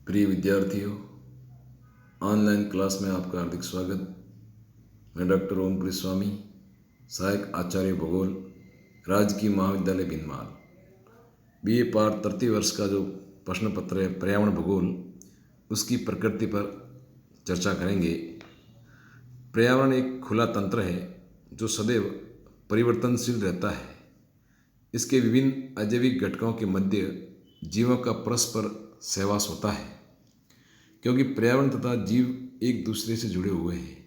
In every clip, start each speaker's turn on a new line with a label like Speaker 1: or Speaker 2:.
Speaker 1: प्रिय विद्यार्थियों, online class में आपका हार्दिक स्वागत। मैं डॉक्टर ओमप्रीत स्वामी, सहायक आचार्य भूगोल, राजकीय महाविद्यालय भिनमाल। BA पार्ट तृतीय वर्ष का जो प्रश्न पत्र है पर्यावरण भूगोल, उसकी प्रकृति पर चर्चा करेंगे। पर्यावरण एक खुला तंत्र है जो सदैव परिवर्तनशील रहता है। इसके विभिन्न अजैविक घटकों के मध्य जीवों का परस्पर सहवास होता है, क्योंकि पर्यावरण तथा जीव एक दूसरे से जुड़े हुए हैं।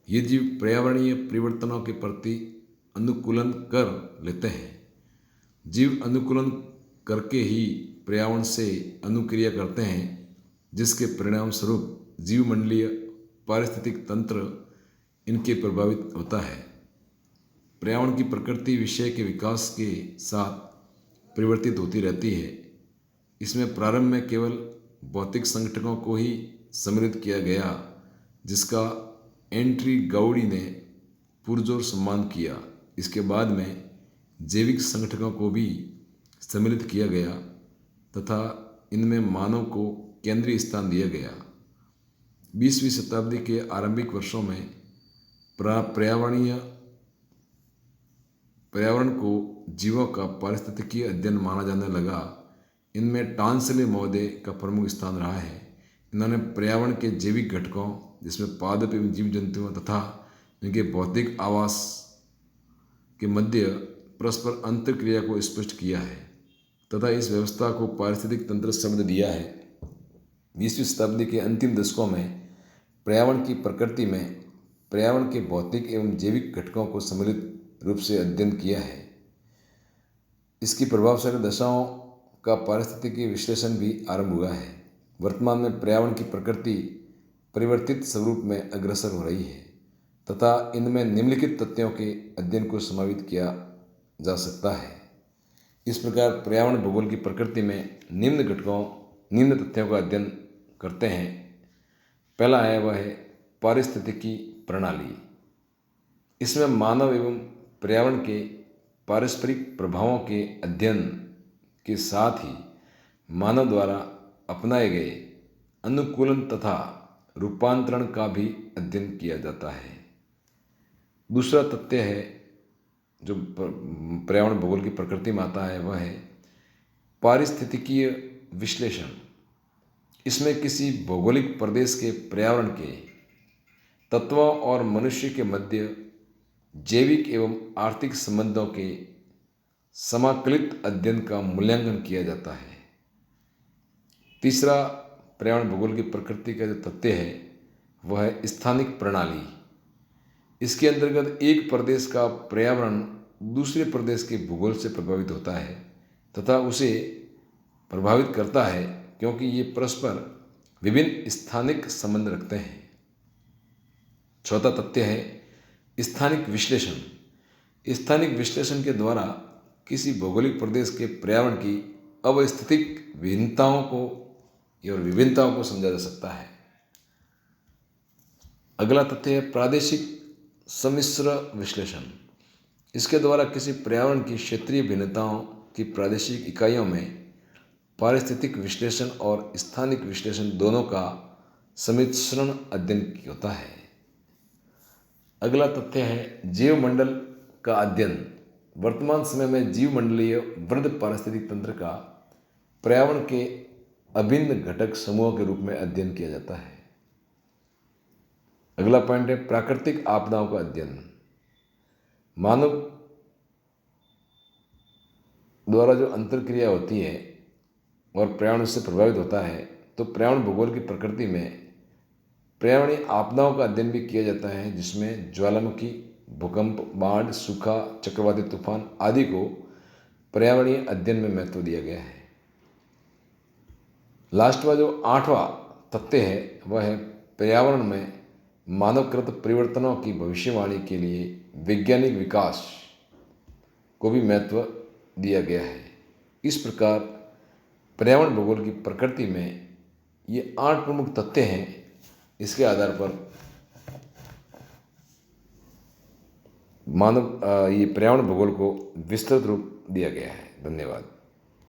Speaker 1: ये जीव पर्यावरणीय परिवर्तनों के प्रति अनुकूलन कर लेते हैं। जीव अनुकूलन करके ही पर्यावरण से अनुक्रिया करते हैं, जिसके परिणाम स्वरूप जीवमंडलीय पारिस्थितिक तंत्र इनके प्रभावित होता है। पर्यावरण की प्रकृति विषय के विकास के साथ परिवर्तित होती रहती है। इसमें प्रारंभ में केवल भौतिक संगठनों को ही सम्मिलित किया गया, जिसका एंट्री गाउडी ने पुरजोर सम्मान किया। इसके बाद में जैविक संगठनों को भी सम्मिलित किया गया तथा इनमें मानव को केंद्रीय स्थान दिया गया। 20वीं शताब्दी के आरंभिक वर्षों में पर्यावरण को जीवों का पारिस्थितिकीय अध्ययन माना जाने लगा। इनमें टॉन्सले महोदय का प्रमुख स्थान रहा है। इन्होंने पर्यावरण के जैविक घटकों, जिसमें पादप एवं जीव जंतुओं तथा इनके भौतिक आवास के मध्य परस्पर अंतरक्रिया को स्पष्ट किया है तथा इस व्यवस्था को पारिस्थितिक तंत्र शब्द दिया है। 20वीं शताब्दी के अंतिम दशकों में पर्यावरण की प्रकृति में पर्यावरण के भौतिक एवं जैविक घटकों को सम्मिलित रूप से अध्ययन किया है। इसकी प्रभावशाली दशाओं का पारिस्थितिकी विश्लेषण भी आरंभ हुआ है। वर्तमान में पर्यावरण की प्रकृति परिवर्तित स्वरूप में अग्रसर हो रही है तथा इनमें निम्नलिखित तथ्यों के अध्ययन को समावित किया जा सकता है। इस प्रकार पर्यावरण भूगोल की प्रकृति में निम्न तथ्यों का अध्ययन करते हैं। पहला है वह है पारिस्थितिकी प्रणाली। इसमें मानव एवं पर्यावरण के पारस्परिक प्रभावों के अध्ययन के साथ ही मानव द्वारा अपनाए गए अनुकूलन तथा रूपांतरण का भी अध्ययन किया जाता है। दूसरा तथ्य है जो पर्यावरण भूगोल की प्रकृति में आता है, वह है पारिस्थितिकीय विश्लेषण। इसमें किसी भौगोलिक प्रदेश के पर्यावरण के तत्वों और मनुष्य के मध्य जैविक एवं आर्थिक संबंधों के समाकलित अध्ययन का मूल्यांकन किया जाता है। तीसरा पर्यावरण भूगोल की प्रकृति का जो तथ्य है वह है स्थानिक प्रणाली। इसके अंतर्गत एक प्रदेश का पर्यावरण दूसरे प्रदेश के भूगोल से प्रभावित होता है तथा उसे प्रभावित करता है, क्योंकि ये परस्पर विभिन्न स्थानिक संबंध रखते हैं। चौथा तथ्य है स्थानिक विश्लेषण। स्थानिक विश्लेषण के द्वारा किसी भौगोलिक प्रदेश के पर्यावरण की अवस्थितिक विभिन्नताओं को समझा जा सकता है। अगला तथ्य है प्रादेशिक सम्मिश्र विश्लेषण। इसके द्वारा किसी पर्यावरण की क्षेत्रीय भिन्नताओं की प्रादेशिक इकाइयों में पारिस्थितिक विश्लेषण और स्थानिक विश्लेषण दोनों का सम्मिश्रण अध्ययन होता है। अगला तथ्य है जीवमंडल का अध्ययन। वर्तमान समय में जीवमंडलीय वृहद पारिस्थितिक तंत्र का पर्यावरण के अभिन्न घटक समूहों के रूप में अध्ययन किया जाता है। अगला पॉइंट है प्राकृतिक आपदाओं का अध्ययन। मानव द्वारा जो अंतरक्रिया होती है और पर्यावरण से प्रभावित होता है, तो पर्यावरण भूगोल की प्रकृति में पर्यावरणीय आपदाओं का अध्ययन भी किया जाता है, जिसमें ज्वालामुखी, भूकंप, बाढ़, सूखा, चक्रवाती तूफान आदि को पर्यावरणीय अध्ययन में महत्व दिया गया है। लास्टवा जो 8वां तथ्य है वह है पर्यावरण में मानवकृत परिवर्तनों की भविष्यवाणी के लिए वैज्ञानिक विकास को भी महत्व दिया गया है। इस प्रकार पर्यावरण भूगोल की प्रकृति में ये 8 प्रमुख तथ्य हैं। इसके आधार पर ये पर्यावरण भूगोल को विस्तृत रूप दिया गया है। धन्यवाद।